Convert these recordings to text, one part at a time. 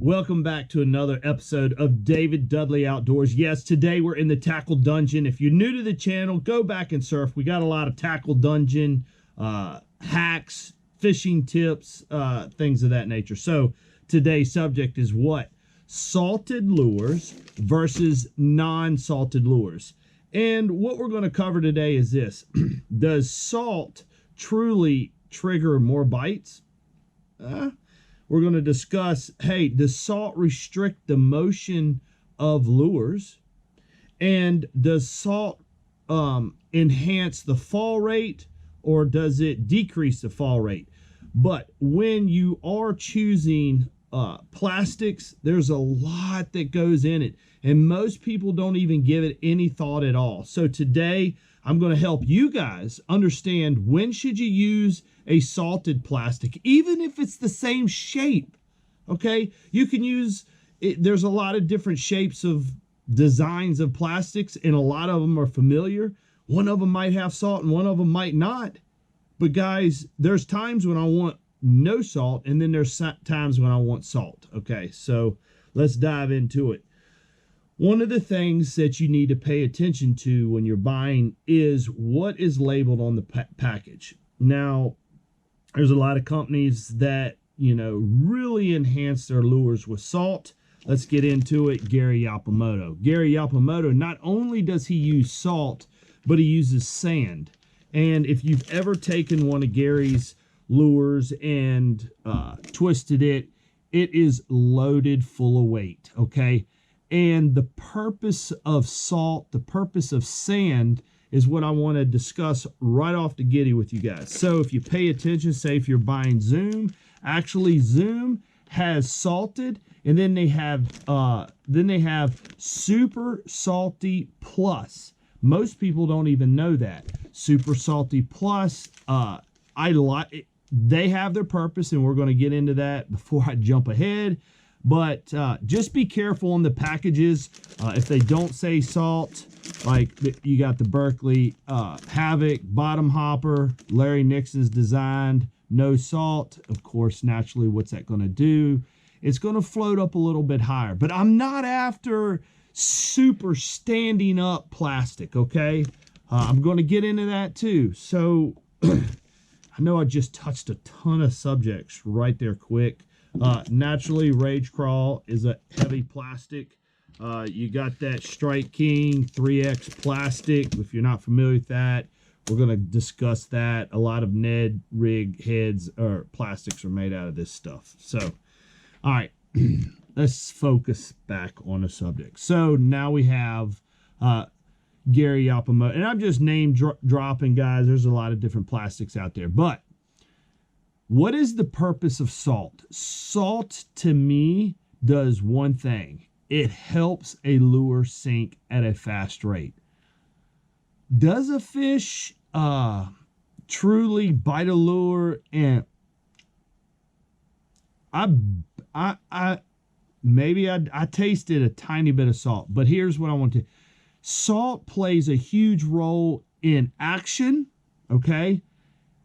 Welcome back to another episode of David Dudley Outdoors. Yes, today we're in the tackle dungeon. If you're new to the channel, go back and surf. We got a lot of tackle dungeon hacks, fishing tips, things of that nature. So today's subject is what? Salted lures versus non-salted lures. And what we're going to cover today is this. Does salt truly trigger more bites? We're going to discuss, hey, does salt restrict the motion of lures? And does salt enhance the fall rate, or does it decrease the fall rate? But when you are choosing plastics, there's a lot that goes in it, and most people don't even give it any thought at all. So today I'm going to help you guys understand, when should you use a salted plastic, even if it's the same shape. Okay, you can use it. There's a lot of different shapes of designs of plastics, and a lot of them are familiar. One of them might have salt and one of them might not. But guys, there's times when I want no salt, and then there's times when I want salt. Okay, so let's dive into it. One of the things that you need to pay attention to when you're buying is what is labeled on the package. Now, there's a lot of companies that, you know, really enhance their lures with salt. Let's get into it. Gary Yapamoto. Gary Yapamoto, not only does he use salt, but he uses sand. And if you've ever taken one of Gary's lures and twisted it, it is loaded full of weight, okay? And the purpose of salt, the purpose of sand, is what I want to discuss right off the giddy with you guys. So if you pay attention, say if you're buying Zoom, actually Zoom has salted, and then they have super salty plus. Most people don't even know that. Super salty plus, they have their purpose, and we're going to get into that before I jump ahead. But just be careful on the packages. If they don't say salt, like you got the Berkeley Havoc Bottom Hopper, Larry Nixon's designed, no salt. Of course, naturally, what's that going to do? It's going to float up a little bit higher. But I'm not after super standing up plastic, okay? I'm going to get into that too. So I know I just touched a ton of subjects right there quick. Naturally, Rage Crawl is a heavy plastic. You got that Strike King 3X plastic. If you're not familiar with that, we're going to discuss that. A lot of Ned rig heads or plastics are made out of this stuff. So, all right, let's focus back on the subject. So now we have Gary Yapamoto, and I'm just name dropping, guys. There's a lot of different plastics out there, but what is the purpose of salt? Salt, to me, does one thing. It helps a lure sink at a fast rate. Does a fish truly bite a lure? And I tasted a tiny bit of salt, but here's what I want to. Salt plays a huge role in action, okay?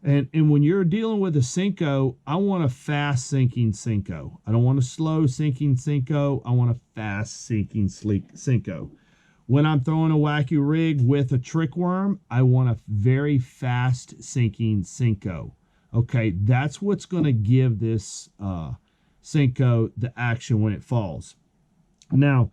And when you're dealing with a Senko, I want a fast sinking Senko. I don't want a slow sinking Senko. I want a fast sinking Senko. When I'm throwing a wacky rig with a trick worm, I want a very fast sinking Senko. Okay, that's what's going to give this Senko the action when it falls. Now,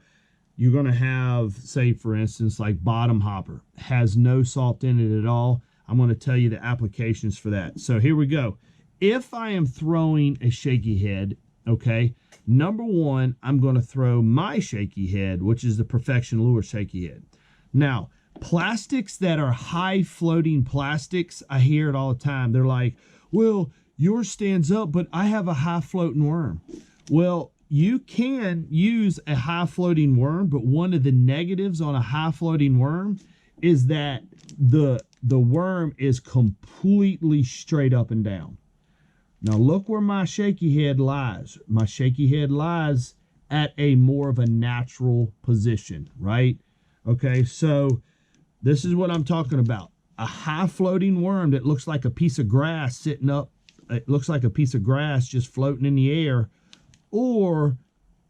you're going to have, say, for instance, like Bottom Hopper. Has no salt in it at all. I'm going to tell you the applications for that. So here we go. If I am throwing a shaky head, okay, number one, I'm going to throw my shaky head, which is the Perfection Lure shaky head. Now, plastics that are high floating plastics, I hear it all the time. They're like, well, yours stands up, but I have a high floating worm. Well, you can use a high floating worm, but one of the negatives on a high floating worm is that the worm is completely straight up and down. Now look where my shaky head lies. My shaky head lies at a more of a natural position, right? Okay, so this is what I'm talking about. A high floating worm that looks like a piece of grass sitting up. It looks like a piece of grass just floating in the air, or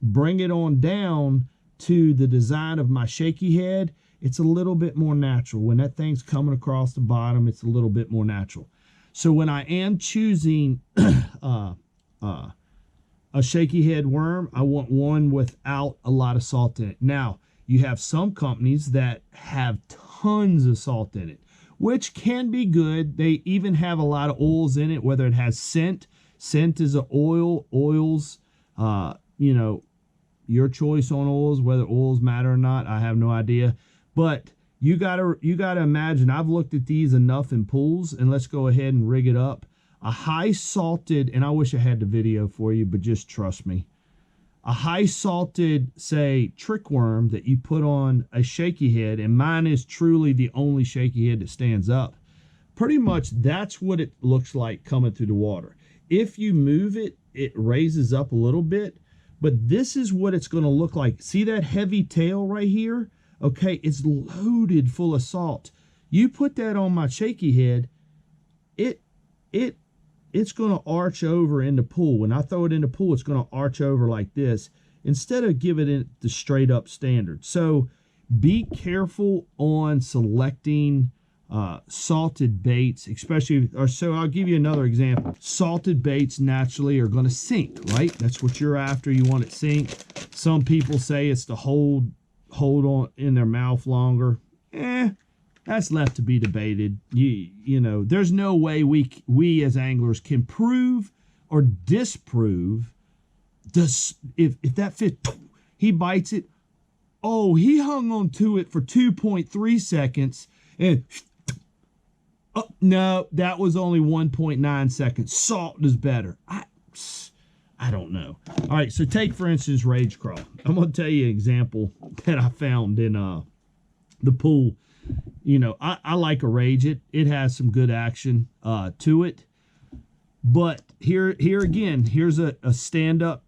bring it on down to the design of my shaky head, it's a little bit more natural. When that thing's coming across the bottom, it's a little bit more natural. So when I am choosing a shaky head worm, I want one without a lot of salt in it. Now, you have some companies that have tons of salt in it, which can be good. They even have a lot of oils in it, whether it has scent. Scent is an oil. Oils, you know, your choice on oils, whether oils matter or not, I have no idea. But you gotta imagine, I've looked at these enough in pools, and let's go ahead and rig it up. A high salted, and I wish I had the video for you, but just trust me. A high salted, say, trick worm that you put on a shaky head, and mine is truly the only shaky head that stands up. Pretty much that's what it looks like coming through the water. If you move it, it raises up a little bit, but this is what it's going to look like. See that heavy tail right here? Okay, it's loaded full of salt. You put that on my shaky head, it's going to arch over in the pool. When I throw it in the pool, it's going to arch over like this instead of giving it the straight up standard. So be careful on selecting salted baits, especially, or so I'll give you another example. Salted baits naturally are going to sink, right? That's what you're after. You want it sink. Some people say it's to hold on in their mouth longer. That's left to be debated. You know, there's no way we as anglers can prove or disprove this. If that fish, he bites it, oh, he hung on to it for 2.3 seconds, and no, that was only 1.9 seconds. Salt is better. I don't know. All right, so take, for instance, rage crawl. I'm going to tell you an example that I found in the pool. You know, I like a rage. It has some good action to it. But here again, here's a stand-up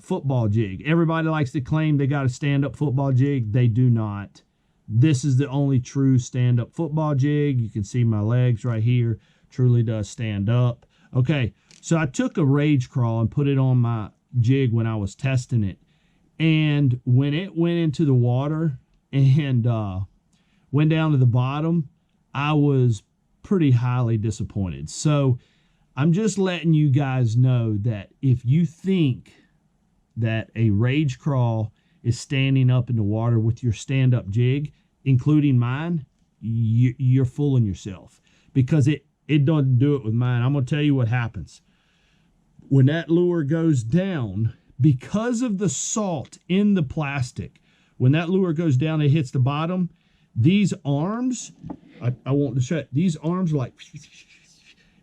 football jig. Everybody likes to claim they got a stand-up football jig. They do not. This is the only true stand-up football jig. You can see my legs right here. Truly does stand up. Okay, so I took a rage crawl and put it on my jig when I was testing it. And when it went into the water and went down to the bottom, I was pretty highly disappointed. So I'm just letting you guys know that if you think that a rage crawl is standing up in the water with your stand-up jig, including mine, you're fooling yourself, because it doesn't do it with mine. I'm going to tell you what happens. When that lure goes down, because of the salt in the plastic, when that lure goes down, it hits the bottom, these arms, I won't distract, these arms are like,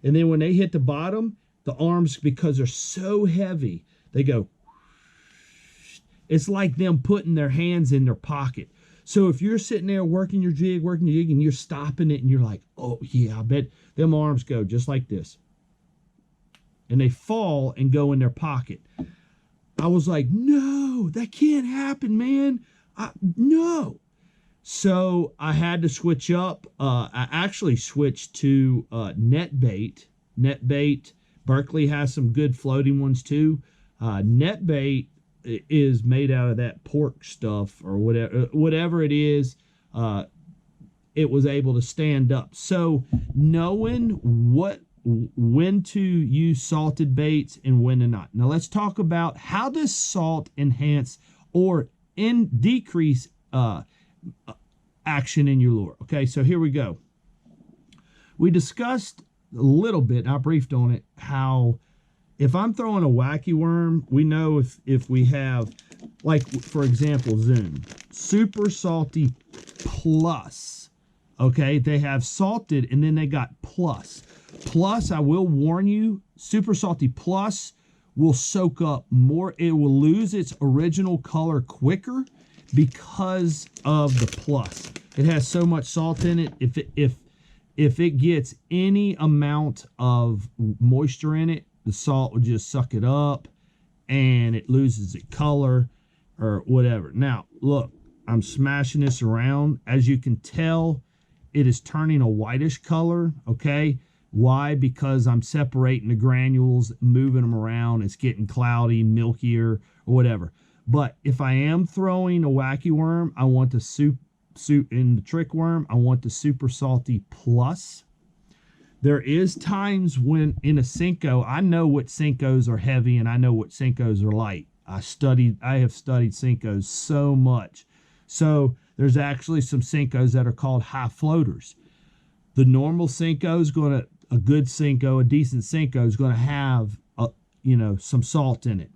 and then when they hit the bottom, the arms, because they're so heavy, they go, it's like them putting their hands in their pocket. So if you're sitting there working your jig, and you're stopping it, and you're like, oh yeah, I bet them arms go just like this. And they fall and go in their pocket. I was like, no, that can't happen, man. No. So I had to switch up. I actually switched to net bait. Net bait. Berkeley has some good floating ones too. Net bait is made out of that pork stuff or whatever it is. It was able to stand up. So knowing when to use salted baits and when to not. Now let's talk about how does salt enhance or decrease action in your lure. Okay, so here we go. We discussed a little bit, I briefed on it, how if I'm throwing a wacky worm, we know if we have, like, for example, Zoom, super salty plus, okay? They have salted and then they got plus. Plus, I will warn you, super salty plus will soak up more. It will lose its original color quicker because of the plus. It has so much salt in it. If it gets any amount of moisture in it, the salt will just suck it up and it loses its color or whatever. Now, look, I'm smashing this around. As you can tell, it is turning a whitish color, okay? Why? Because I'm separating the granules, moving them around. It's getting cloudy, milkier, or whatever. But if I am throwing a wacky worm, I want the in the trick worm, I want the super salty plus. There is times when in a Senko, I know what Senkos are heavy and I know what Senkos are light. I have studied Senkos so much. So there's actually some Senkos that are called high floaters. The normal Senko is a good Senko, a decent Senko is going to have some salt in it.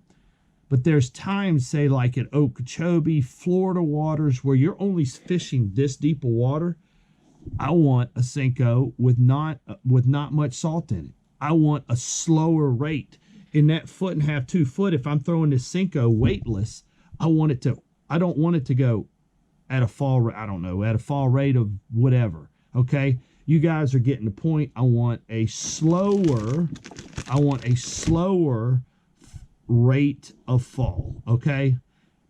But there's times, say like at Okeechobee, Florida waters, where you're only fishing this deep of water. I want a Senko with not much salt in it. I want a slower rate. In that 1.5 foot, 2 foot, if I'm throwing this Senko weightless, I don't want it to go at a fall rate of whatever. Okay? You guys are getting the point. I want a slower rate of fall. Okay?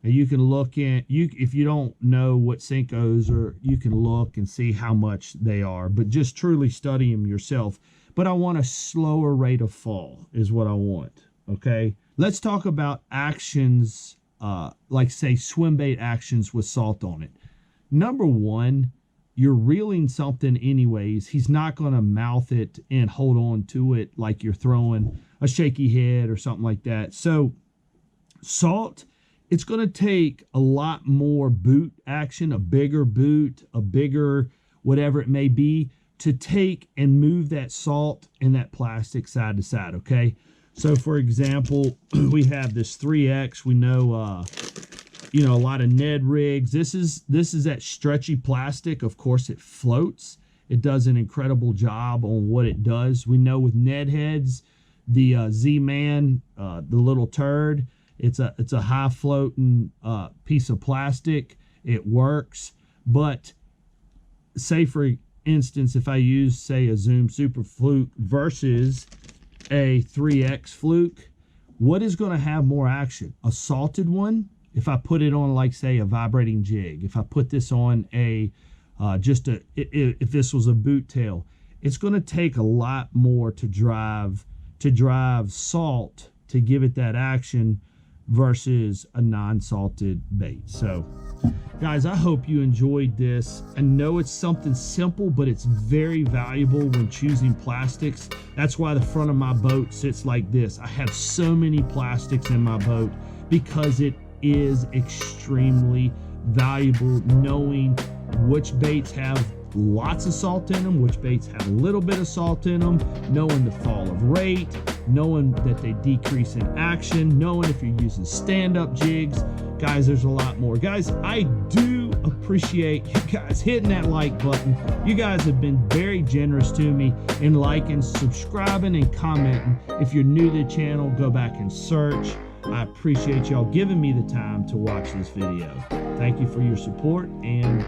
And you can look if you don't know what Senkos are, you can look and see how much they are, but just truly study them yourself. But I want a slower rate of fall is what I want. Okay. Let's talk about actions, like say swim bait actions with salt on it. Number one, you're reeling something anyways. He's not going to mouth it and hold on to it like you're throwing a shaky head or something like that. So salt, it's going to take a lot more boot action, a bigger boot, a bigger whatever it may be, to take and move that salt and that plastic side to side, okay? So, for example, we have this 3X. We know, a lot of Ned rigs. This is that stretchy plastic. Of course, it floats. It does an incredible job on what it does. We know with Ned heads, the Z-Man, the little turd, it's a high floating piece of plastic. It works, but say for instance, if I use say a Zoom Super Fluke versus a 3X Fluke, what is going to have more action? A salted one? If I put it on like say a vibrating jig, if I put this on if this was a boot tail, it's going to take a lot more to drive salt to give it that action versus a non-salted bait. So guys, I hope you enjoyed this. I know it's something simple, but it's very valuable when choosing plastics. That's why the front of my boat sits like this. I have so many plastics in my boat because it is extremely valuable knowing which baits have lots of salt in them, which baits have a little bit of salt in them, knowing the fall of rate, knowing that they decrease in action, knowing if you're using stand-up jigs. Guys, there's a lot more. Guys, I do appreciate you guys hitting that like button. You guys have been very generous to me in liking, subscribing, and commenting. If you're new to the channel, go back and search. I appreciate y'all giving me the time to watch this video. Thank you for your support, and